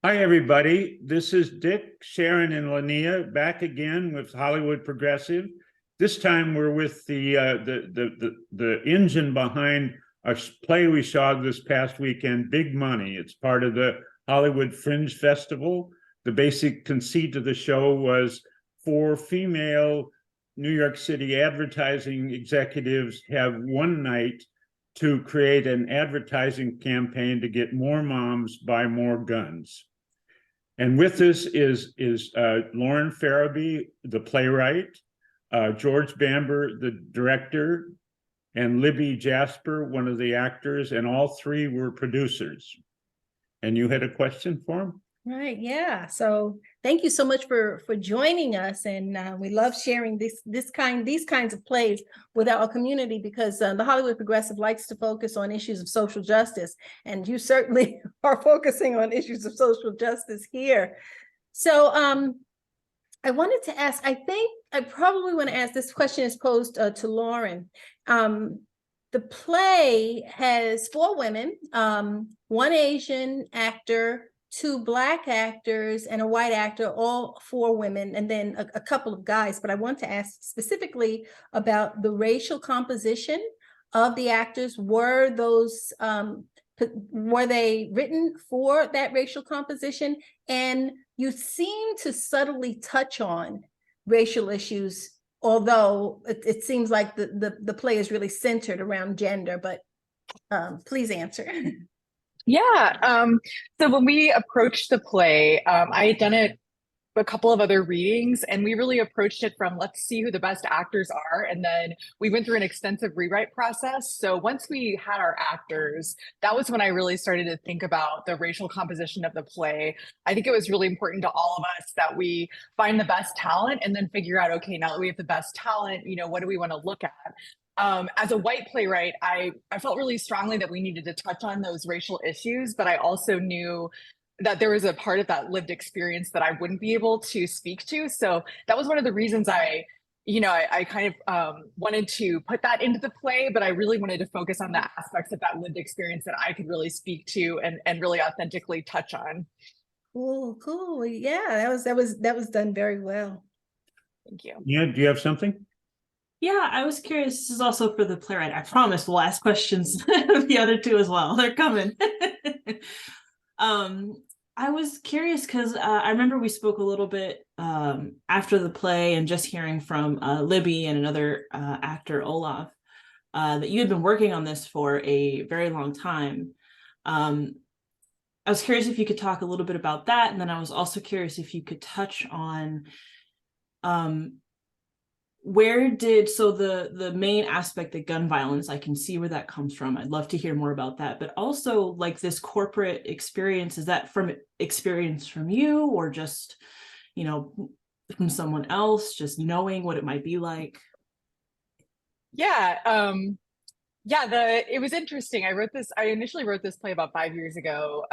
Hi, everybody. This is Dick, Sharon, and Linnea back again with Hollywood Progressive. This time we're with the engine behind a play we saw this past weekend, Big Money. It's part of the Hollywood Fringe Festival. The basic conceit of the show was four female New York City advertising executives have one night to create an advertising campaign to get more moms buy more guns. And with this is Lauren Farabee, the playwright, George Bamber, the director, and Libby Jasper, one of the actors, and all three were producers. And you had a question for him? Right, yeah. So thank you so much for joining us, and we love sharing these kinds of plays with our community because the Hollywood Progressive likes to focus on issues of social justice, and you certainly are focusing on issues of social justice here. So I wanted to ask, I think I probably want to ask, this question is posed to Lauren. The play has four women, one Asian actor, two Black actors, and a white actor, all four women, and then a couple of guys. But I want to ask specifically about the racial composition of the actors. Were they written for that racial composition? And you seem to subtly touch on racial issues, although it seems like the play is really centered around gender, but please answer. Yeah. So when we approached the play, I had done a couple of other readings, and we really approached it from let's see who the best actors are. And then we went through an extensive rewrite process. So once we had our actors, that was when I really started to think about the racial composition of the play. I think it was really important to all of us that we find the best talent and then figure out, okay, now that we have the best talent, what do we want to look at? As a white playwright, I felt really strongly that we needed to touch on those racial issues, but I also knew that there was a part of that lived experience that I wouldn't be able to speak to. So that was one of the reasons I kind of wanted to put that into the play, but I really wanted to focus on the aspects of that lived experience that I could really speak to and really authentically touch on. Cool. Yeah, that was done very well. Thank you. Yeah, do you have something? Yeah, I was curious. This is also for the playwright. I promise we'll ask questions of the other two as well. They're coming. I was curious because I remember we spoke a little bit after the play and just hearing from Libby and another actor, Olaf, that you had been working on this for a very long time. I was curious if you could talk a little bit about that. And then I was also curious if you could touch on the main aspect, the gun violence, I can see where that comes from. I'd love to hear more about that, but also like this corporate experience, is that from experience from you or just, from someone else, just knowing what it might be like? Yeah. It was interesting. I initially wrote this play about 5 years ago.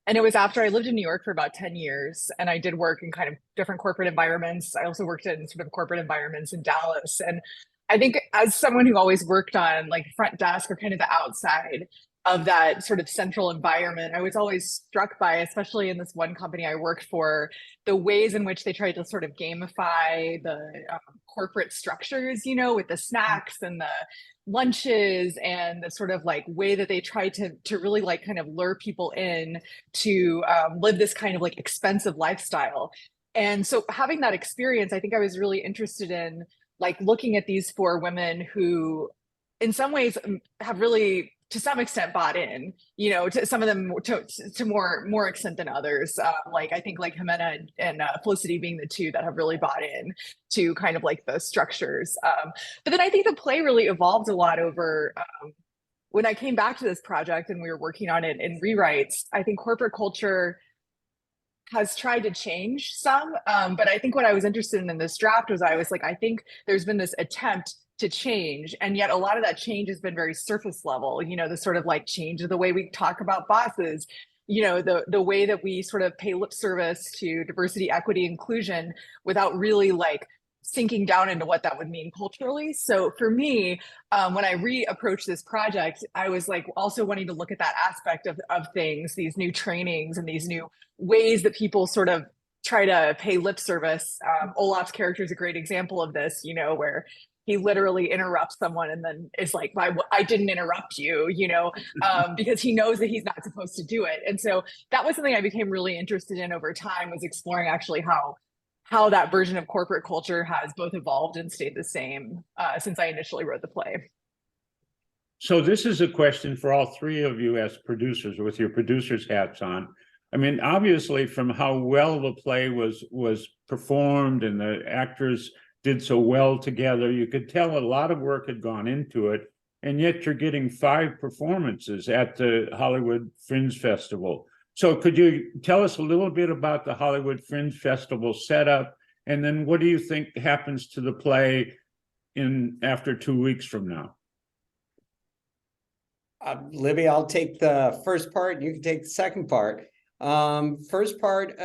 And it was after I lived in New York for about 10 years, and I did work in kind of different corporate environments. I also worked in sort of corporate environments in Dallas. And I think as someone who always worked on like front desk or kind of the outside of that sort of central environment, I was always struck by, especially in this one company I worked for, the ways in which they tried to sort of gamify the corporate structures, with the snacks and the lunches and the sort of like way that they tried to really like kind of lure people in to live this kind of like expensive lifestyle. And so having that experience, I think I was really interested in like looking at these four women who in some ways have really to some extent bought in, to some of them to more extent than others. Like I think like Jimena and Felicity being the two that have really bought in to kind of like the structures. But then I think the play really evolved a lot over when I came back to this project and we were working on it in rewrites. I think corporate culture has tried to change some, but I think what I was interested in this draft was I think there's been this attempt to change, and yet a lot of that change has been very surface level, the sort of like change of the way we talk about bosses, the way that we sort of pay lip service to diversity, equity, inclusion without really like sinking down into what that would mean culturally. So for me, when I reapproached this project, I was like also wanting to look at that aspect of things, these new trainings and these new ways that people sort of try to pay lip service. Olaf's character is a great example of this, you know, where he literally interrupts someone and then is like, I didn't interrupt you, you know, because he knows that he's not supposed to do it. And so that was something I became really interested in over time, was exploring actually how that version of corporate culture has both evolved and stayed the same since I initially wrote the play. So this is a question for all three of you as producers, with your producers' hats on. I mean, obviously, from how well the play was performed and the actors did so well together, you could tell a lot of work had gone into it, and yet you're getting 5 performances at the Hollywood Fringe Festival. So could you tell us a little bit about the Hollywood Fringe Festival setup, and then what do you think happens to the play after 2 weeks from now? Libby, I'll take the first part, and you can take the second part. First part,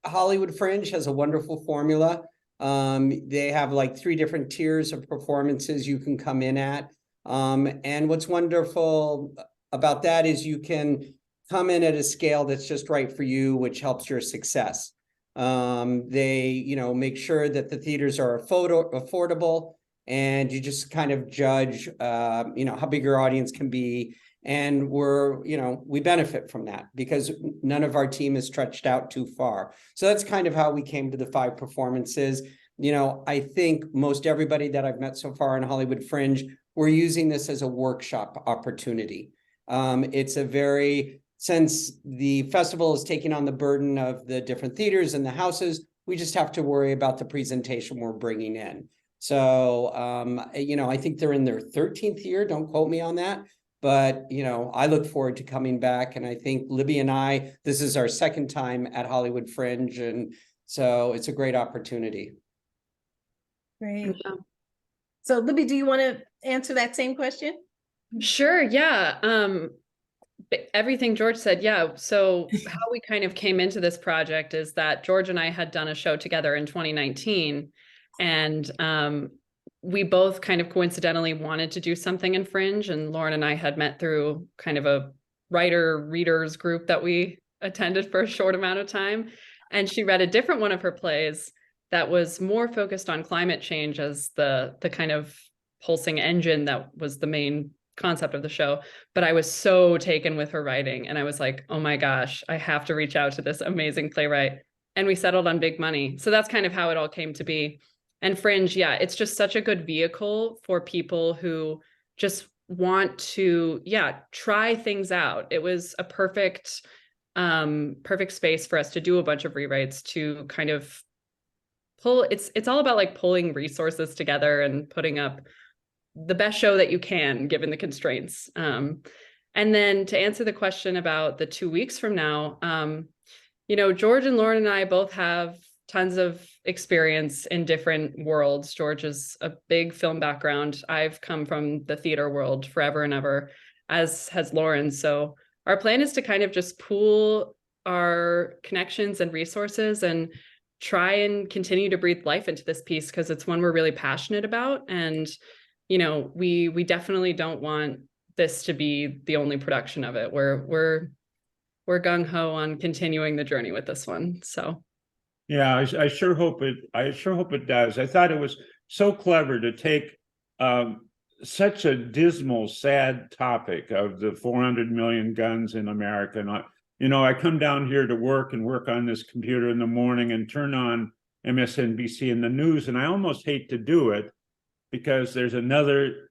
Hollywood Fringe has a wonderful formula. They have like 3 different tiers of performances you can come in at. And what's wonderful about that is you can come in at a scale that's just right for you, which helps your success. They, you know, make sure that the theaters are affordable, and you just kind of judge, you know, how big your audience can be. And we benefit from that because none of our team is stretched out too far. So that's kind of how we came to the 5 performances. You know, I think most everybody that I've met so far in Hollywood Fringe, we're using this as a workshop opportunity. Since the festival is taking on the burden of the different theaters and the houses, we just have to worry about the presentation we're bringing in. So, you know, I think they're in their 13th year. Don't quote me on that. But, you know, I look forward to coming back. And I think Libby and I, this is our 2nd time at Hollywood Fringe. And so it's a great opportunity. Great. So Libby, do you want to answer that same question? Sure, yeah. Everything George said, yeah. So how we kind of came into this project is that George and I had done a show together in 2019, and we both kind of coincidentally wanted to do something in Fringe, and Lauren and I had met through kind of a readers group that we attended for a short amount of time. And she read a different one of her plays that was more focused on climate change as the kind of pulsing engine that was the main concept of the show. But I was so taken with her writing, and I was like, oh my gosh, I have to reach out to this amazing playwright. And we settled on big money. So that's kind of how it all came to be. And Fringe, yeah, it's just such a good vehicle for people who just want to, try things out. It was a perfect space for us to do a bunch of rewrites, to kind of pull. It's all about like pulling resources together and putting up the best show that you can, given the constraints. And then to answer the question about the 2 weeks from now, you know, George and Lauren and I both have tons of experience in different worlds. George is a big film background. I've come from the theater world forever and ever, as has Lauren. So our plan is to kind of just pool our connections and resources and try and continue to breathe life into this piece, because it's one we're really passionate about. And, you know, we definitely don't want this to be the only production of it. We're gung-ho on continuing the journey with this one. So yeah, I sure hope it does. I thought it was so clever to take such a dismal, sad topic of the 400 million guns in America. And you know, I come down here to work on this computer in the morning and turn on MSNBC and the news, and I almost hate to do it because there's another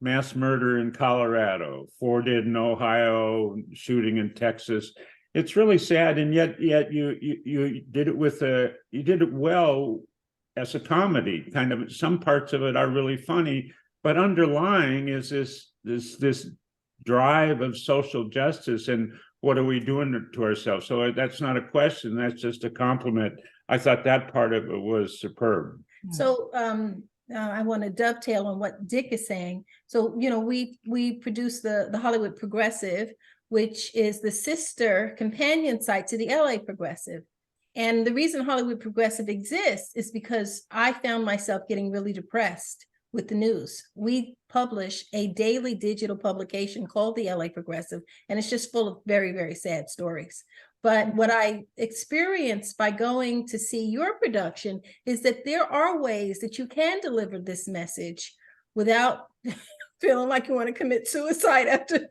mass murder in Colorado, 4 dead in Ohio, shooting in Texas. It's really sad, and yet you did it you did it well as a comedy. Kind of, some parts of it are really funny, but underlying is this drive of social justice and what are we doing to ourselves. So that's not a question, that's just a compliment. I thought that part of it was superb. So I want to dovetail on what Dick is saying. So, you know, we produce the Hollywood Progressive, which is the sister companion site to the LA Progressive. And the reason Hollywood Progressive exists is because I found myself getting really depressed with the news. We publish a daily digital publication called the LA Progressive, and it's just full of very, very sad stories. But what I experienced by going to see your production is that there are ways that you can deliver this message without feeling like you want to commit suicide after.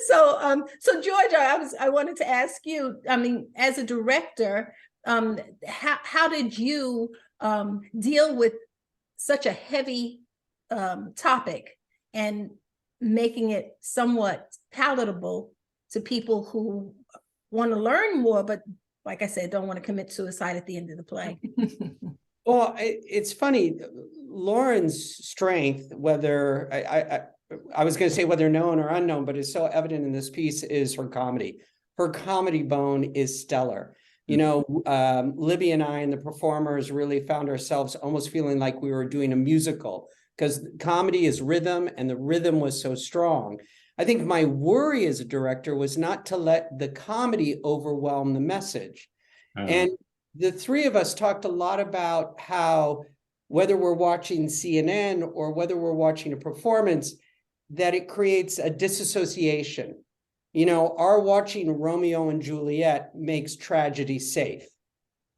So Georgia, I wanted to ask you, I mean, as a director, how did you deal with such a heavy topic and making it somewhat palatable to people who want to learn more, but like I said, don't want to commit suicide at the end of the play? Well, it's funny, Lauren's strength, whether I was going to say whether known or unknown, but it's so evident in this piece, is her comedy. Her comedy bone is stellar. You know, Libby and I and the performers really found ourselves almost feeling like we were doing a musical, because comedy is rhythm, and the rhythm was so strong. I think my worry as a director was not to let the comedy overwhelm the message. And the three of us talked a lot about how, whether we're watching CNN or whether we're watching a performance, that it creates a disassociation. You know, our watching Romeo and Juliet makes tragedy safe.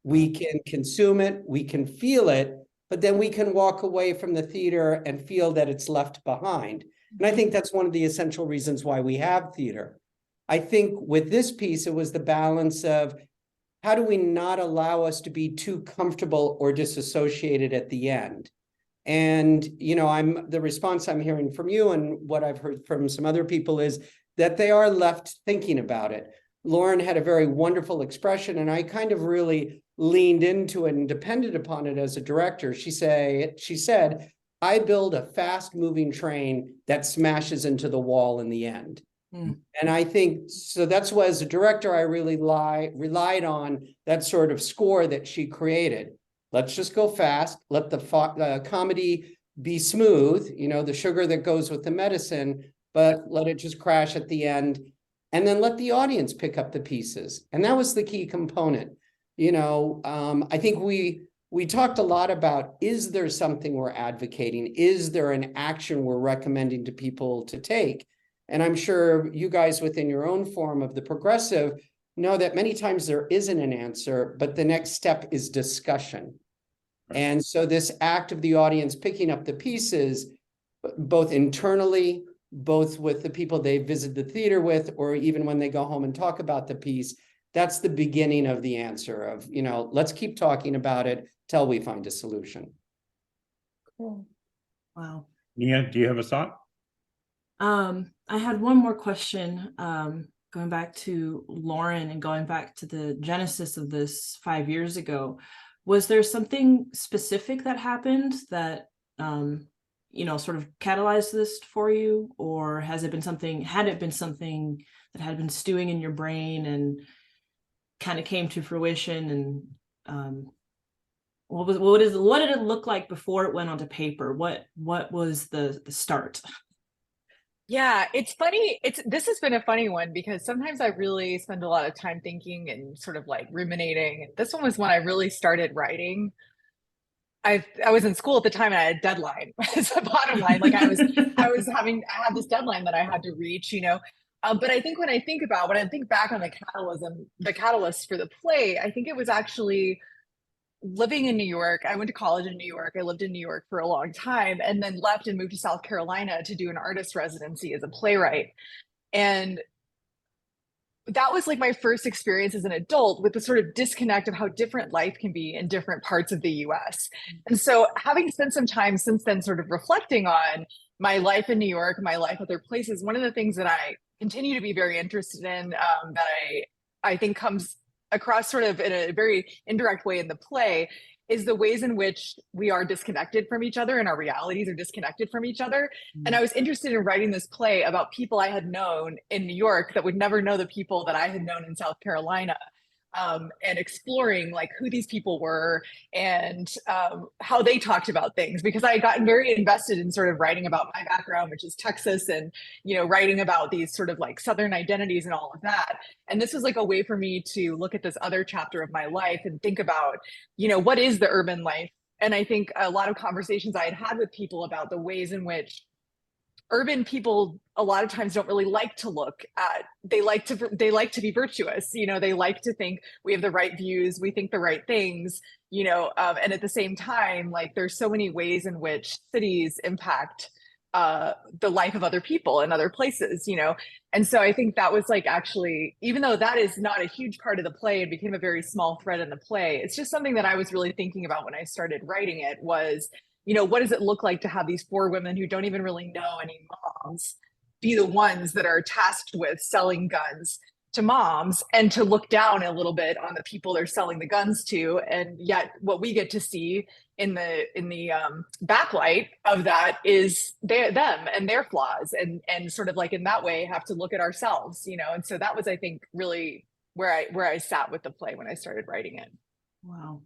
We can consume it, we can feel it, but then we can walk away from the theater and feel that it's left behind. And I think that's one of the essential reasons why we have theater. I think with this piece, it was the balance of, how do we not allow us to be too comfortable or disassociated at the end? And, you know, the response I'm hearing from you and what I've heard from some other people is that they are left thinking about it. Lauren had a very wonderful expression, and I kind of really leaned into it and depended upon it as a director. She said, I build a fast moving train that smashes into the wall in the end. And I think, so that's why as a director, I really relied on that sort of score that she created. Let's just go fast, let the comedy be smooth, you know, the sugar that goes with the medicine, but let it just crash at the end. And then let the audience pick up the pieces. And that was the key component. You know, I think we talked a lot about, is there something we're advocating? Is there an action we're recommending to people to take? And I'm sure you guys within your own form of the progressive know that many times there isn't an answer, but the next step is discussion. And so this act of the audience picking up the pieces, both internally, both with the people they visit the theater with, or even when they go home and talk about the piece, that's the beginning of the answer of, you know, let's keep talking about it till we find a solution. Cool. Wow. Nia, do you have a thought? I had one more question, going back to Lauren and going back to the genesis of this 5 years ago. Was there something specific that happened that, you know, sort of catalyzed this for you? Or had it been something that had been stewing in your brain and kind of came to fruition? And what did it look like before it went onto paper? What was the start? Yeah, it's funny. This has been a funny one because sometimes I really spend a lot of time thinking and sort of like ruminating. This one was when I really started writing. I was in school at the time and I had a deadline. It's the bottom line. Like I had this deadline that I had to reach, you know. But I think when I think back on the catalyst for the play, I think it was actually living in New York. I went to college in New York. I lived in New York for a long time and then left and moved to South Carolina to do an artist residency as a playwright. And that was like my first experience as an adult with the sort of disconnect of how different life can be in different parts of the US. And so having spent some time since then sort of reflecting on my life in New York, my life other places, one of the things that I continue to be very interested in, that I think comes across sort of in a very indirect way in the play, is the ways in which we are disconnected from each other and our realities are disconnected from each other. And I was interested in writing this play about people I had known in New York that would never know the people that I had known in South Carolina. and exploring like who these people were and how they talked about things, because I had gotten very invested in sort of writing about my background, which is Texas, and writing about these sort of like Southern identities and all of that. And this was like a way for me to look at this other chapter of my life and think about, what is the urban life? And I think a lot of conversations I had had with people about the ways in which urban people a lot of times don't really like to look at, they like to be virtuous, they like to think we have the right views, we think the right things, and at the same time, like there's so many ways in which cities impact the life of other people in other places, and so I think that was like, actually, even though that is not a huge part of the play, it became a very small thread in the play. It's just something that I was really thinking about when I started writing it was, what does it look like to have these 4 women who don't even really know any moms be the ones that are tasked with selling guns to moms, and to look down a little bit on the people they're selling the guns to. And yet what we get to see in the backlight of that is them and their flaws, and sort of like in that way have to look at ourselves, and so that was, I think, really where I sat with the play when I started writing it. Wow.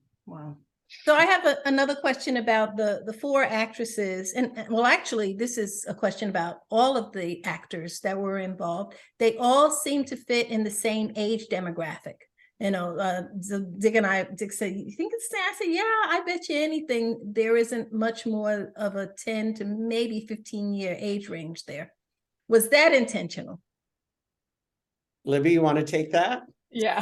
So I have another question about the 4 actresses, and well, actually, this is a question about all of the actors that were involved. They all seem to fit in the same age demographic. So Dick said, "You think it's?" I said, "Yeah, I bet you anything there isn't much more of a 10 to maybe 15-year age range there." Was that intentional? Libby, you want to take that? Yeah.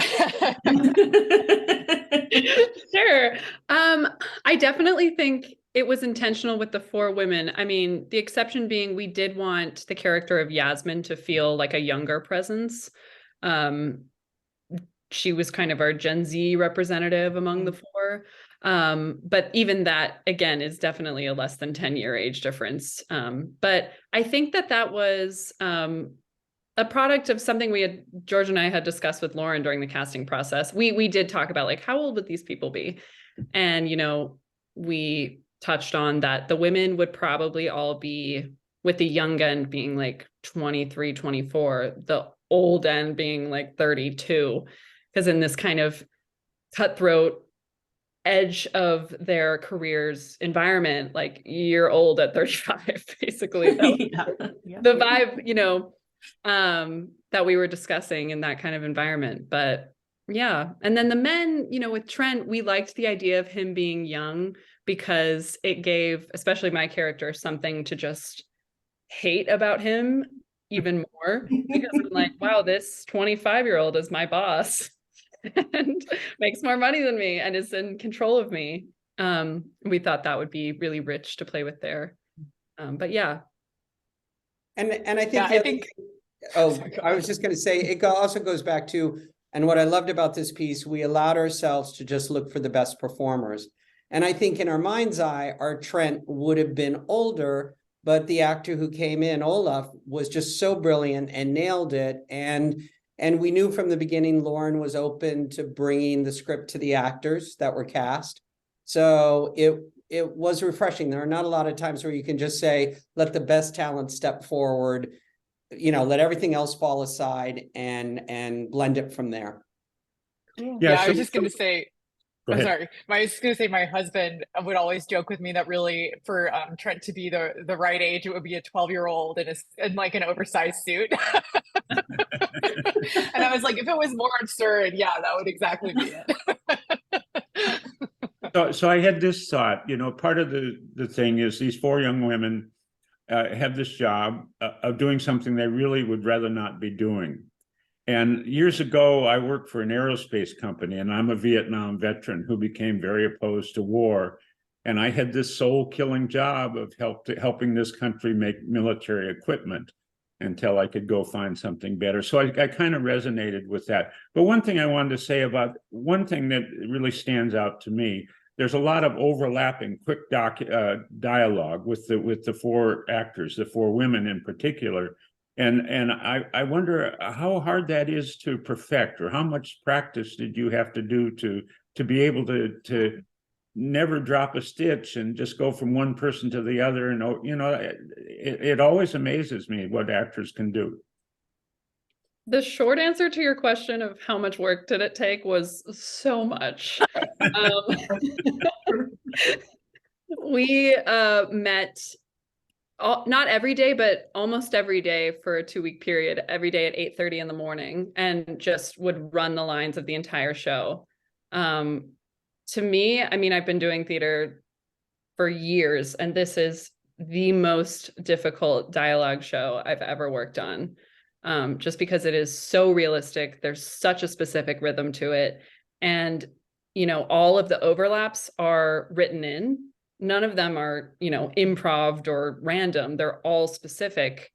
Sure. I definitely think it was intentional with the 4 women. I mean, the exception being we did want the character of Yasmin to feel like a younger presence. She was kind of our Gen Z representative among the 4. But even that, again, is definitely a less than 10-year age difference. But I think that was a product of something George and I had discussed with Lauren during the casting process. We did talk about like, how old would these people be? And, we touched on that the women would probably all be, with the young end being like 23, 24, the old end being like 32, because in this kind of cutthroat edge of their careers environment, like you're old at 35, basically. That was the vibe, that we were discussing in that kind of environment. But yeah. And then the men, with Trent, we liked the idea of him being young because it gave, especially my character, something to just hate about him even more, because I'm like, wow, this 25-year-old is my boss and makes more money than me and is in control of me. We thought that would be really rich to play with there. But yeah. And I think, Yeah, I think I was just going to say, it also goes back to, and what I loved about this piece, we allowed ourselves to just look for the best performers. And I think in our mind's eye, our Trent would have been older, but the actor who came in, Olaf, was just so brilliant and nailed it. And we knew from the beginning, Lauren was open to bringing the script to the actors that were cast. So it was refreshing. There are not a lot of times where you can just say, let the best talent step forward, let everything else fall aside and blend it from there. Yeah, I was just going to say, Go I'm ahead. sorry. I was going to say my husband would always joke with me that really for Trent to be the right age, it would be a 12-year-old in like an oversized suit. And I was like, if it was more absurd, yeah, that would exactly be it. So I had this thought, part of the thing is these 4 young women have this job of doing something they really would rather not be doing. And years ago, I worked for an aerospace company, and I'm a Vietnam veteran who became very opposed to war. And I had this soul-killing job of helping this country make military equipment until I could go find something better. So I kind of resonated with that. But one thing I wanted to say about one thing that really stands out to me, there's a lot of overlapping quick dialogue with the 4 actors, the 4 women in particular. And I wonder how hard that is to perfect, or how much practice did you have to do to be able to never drop a stitch and just go from one person to the other. And it always amazes me what actors can do. The short answer to your question of how much work did it take was so much. We met not every day, but almost every day for a 2-week period, every day at 8:30 in the morning, and just would run the lines of the entire show. To me, I mean, I've been doing theater for years, and this is the most difficult dialogue show I've ever worked on. Just because it is so realistic, there's such a specific rhythm to it. And, all of the overlaps are written in. None of them are, improv or random. They're all specific.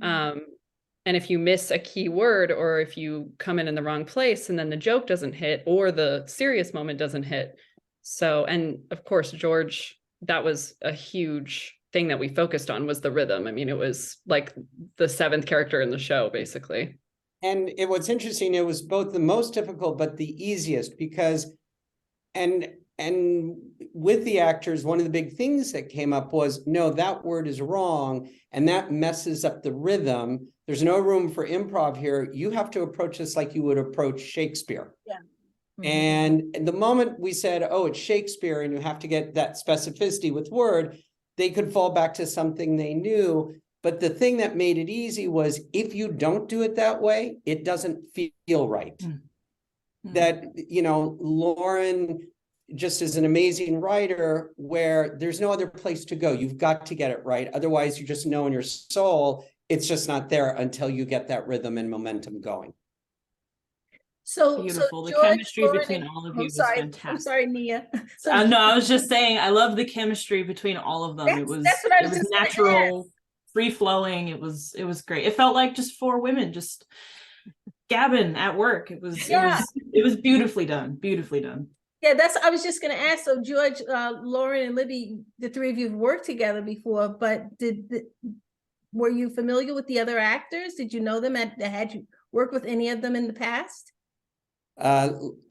And if you miss a key word, or if you come in the wrong place, and then the joke doesn't hit, or the serious moment doesn't hit. So, and of course, George, that was a huge thing that we focused on, was the rhythm. I mean, it was like the 7th character in the show, basically. And what's interesting, it was both the most difficult, but the easiest, because, and with the actors, one of the big things that came up was, no, that word is wrong, and that messes up the rhythm. There's no room for improv here. You have to approach this like you would approach Shakespeare. Yeah. And the moment we said, oh, it's Shakespeare, and you have to get that specificity with word, they could fall back to something they knew. But the thing that made it easy was, if you don't do it that way, it doesn't feel right. That, Lauren just is an amazing writer, where there's no other place to go. You've got to get it right. Otherwise, you just know in your soul, it's just not there until you get that rhythm and momentum going. So Beautiful. The George, chemistry Lauren, between all of you I'm was sorry, fantastic. I'm sorry, Nia. No, I was just saying, I love the chemistry between all of them. That's what I was just gonna natural, free flowing. It was great. It felt like just 4 women just gabbing at work. It was beautifully done. Beautifully done. Yeah, I was just going to ask. So George, Lauren, and Libby, the 3 of you have worked together before, but were you familiar with the other actors? Did you know them? Had you worked with any of them in the past?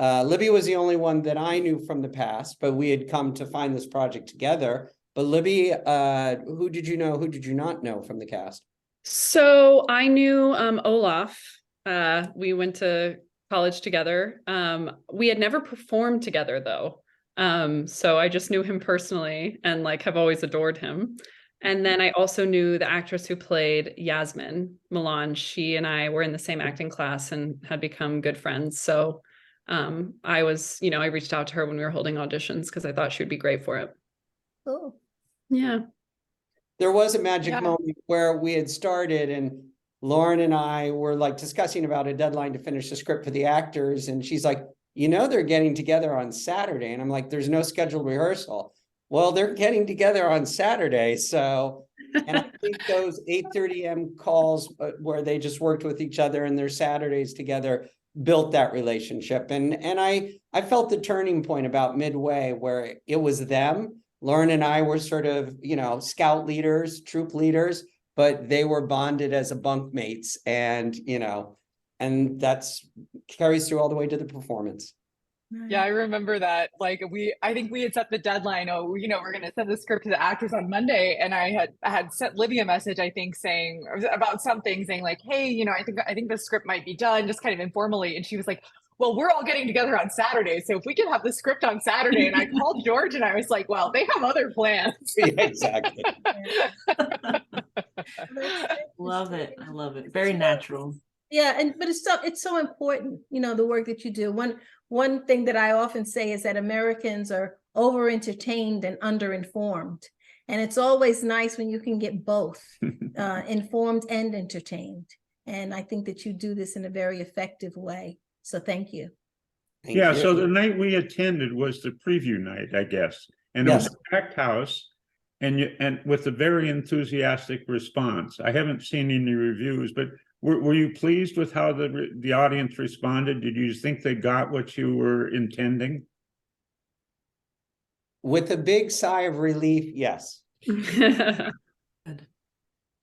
Libby was the only one that I knew from the past, but we had come to find this project together. But Libby, who did you know? Who did you not know from the cast? So I knew Olaf. We went to college together. We had never performed together, though. So I just knew him personally, and have always adored him. And then I also knew the actress who played Yasmin Milan. She and I were in the same acting class and had become good friends. So I reached out to her when we were holding auditions, because I thought she would be great for it. Oh, yeah. There was a magic moment where we had started, and Lauren and I were discussing about a deadline to finish the script for the actors. And she's like, they're getting together on Saturday. And I'm like, there's no scheduled rehearsal. Well, they're getting together on Saturday. So, and I think those 8:30 a.m. calls where they just worked with each other and their Saturdays together built that relationship. And I felt the turning point about midway, where it was them. Lauren and I were sort of, scout leaders, troop leaders, but they were bonded as a bunkmates, and, and that's carries through all the way to the performance. Yeah, I remember that. I think we had set the deadline. Oh, we're going to send the script to the actors on Monday, and I had sent Libby a message, I think, saying about something, saying hey, I think the script might be done, just kind of informally, and she was like, well, we're all getting together on Saturday, so if we could have the script on Saturday. And I called George, and I was like, well, they have other plans. Yeah, exactly. Love it. I love it. Very natural. Yeah, but it's so important, the work that you do. One thing that I often say is that Americans are over entertained and under informed, and it's always nice when you can get both, informed and entertained. And I think that you do this in a very effective way. So thank you. Thank you. So the night we attended was the preview night, I guess, and it was a packed house, and with a very enthusiastic response. I haven't seen any reviews, but were you pleased with how the audience responded? Did you think they got what you were intending? With a big sigh of relief, yes.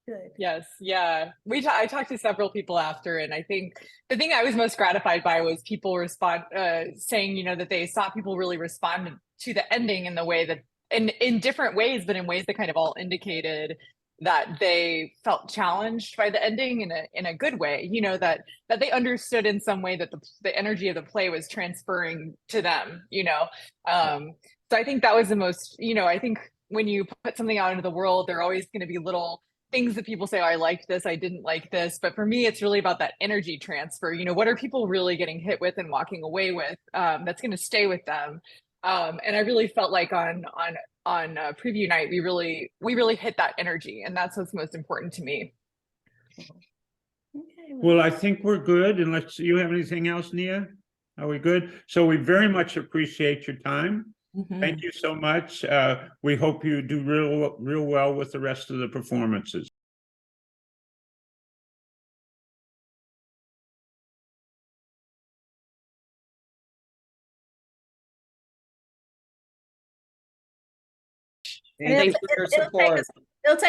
Good. Yes, yeah. I talked to several people after, and I think the thing I was most gratified by was people saying, that they saw people really respond to the ending in the way that, in different ways, but in ways that kind of all indicated that they felt challenged by the ending in a good way, you know, that they understood in some way that the energy of the play was transferring to them, you know. So I think that was the most, you know, I think when you put something out into the world, there are always going to be little things that people say, oh, I liked this, I didn't like this. But for me, it's really about that energy transfer. You know, what are people really getting hit with and walking away with, that's going to stay with them? And I really felt like on preview night, we really hit that energy, and that's what's most important to me. Okay, Well, I think we're good, unless you have anything else, Nia? Are we good? So we very much appreciate your time. Mhm. Thank you so much. We hope you do real well with the rest of the performances. Thank you for your support. It'll take